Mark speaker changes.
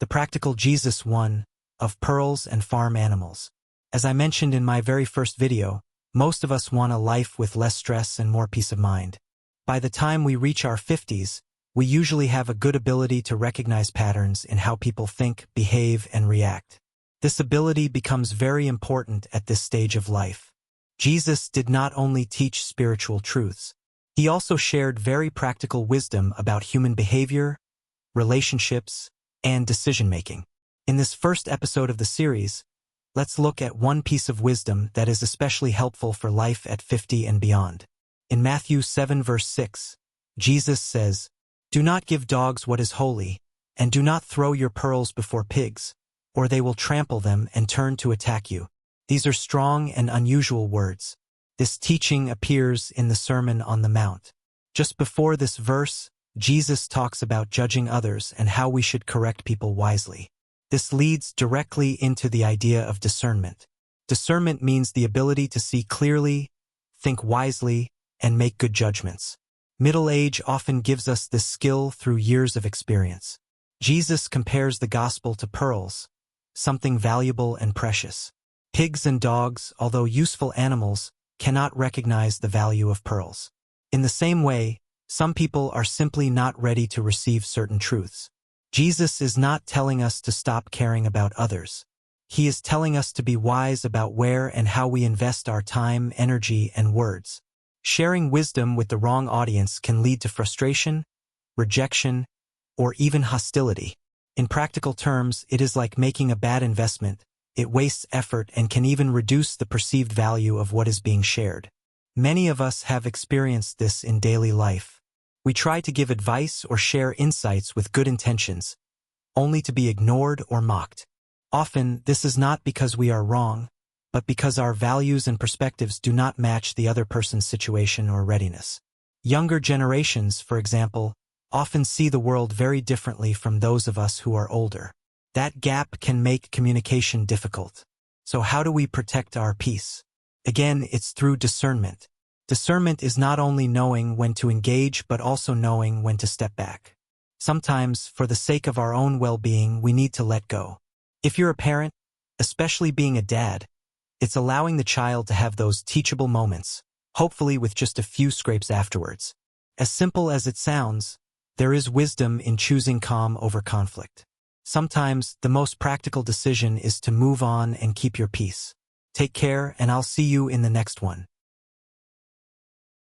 Speaker 1: the practical Jesus one, of pearls and farm animals. As I mentioned in my very first video, most of us want a life with less stress and more peace of mind. By the time we reach our 50s, we usually have a good ability to recognize patterns in how people think, behave, and react. This ability becomes very important at this stage of life. Jesus did not only teach spiritual truths, he also shared very practical wisdom about human behavior, relationships, and decision-making. In this first episode of the series, let's look at one piece of wisdom that is especially helpful for life at 50 and beyond. In Matthew 7 verse 6, Jesus says, "Do not give dogs what is holy, and do not throw your pearls before pigs, or they will trample them and turn to attack you." These are strong and unusual words. This teaching appears in the Sermon on the Mount. Just before this verse, Jesus talks about judging others and how we should correct people wisely. This leads directly into the idea of discernment. Discernment means the ability to see clearly, think wisely, and make good judgments. Middle age often gives us this skill through years of experience. Jesus compares the gospel to pearls, something valuable and precious. Pigs and dogs, although useful animals, cannot recognize the value of pearls. In the same way, some people are simply not ready to receive certain truths. Jesus is not telling us to stop caring about others. He is telling us to be wise about where and how we invest our time, energy, and words. Sharing wisdom with the wrong audience can lead to frustration, rejection, or even hostility. In practical terms, it is like making a bad investment. It wastes effort and can even reduce the perceived value of what is being shared. Many of us have experienced this in daily life. We try to give advice or share insights with good intentions, only to be ignored or mocked. Often, this is not because we are wrong, but because our values and perspectives do not match the other person's situation or readiness. Younger generations, for example, often see the world very differently from those of us who are older. That gap can make communication difficult. So how do we protect our peace? Again, it's through discernment. Discernment is not only knowing when to engage, but also knowing when to step back. Sometimes, for the sake of our own well-being, we need to let go. If you're a parent, especially being a dad, it's allowing the child to have those teachable moments, hopefully with just a few scrapes afterwards. As simple as it sounds, there is wisdom in choosing calm over conflict. Sometimes, the most practical decision is to move on and keep your peace. Take care, and I'll see you in the next one.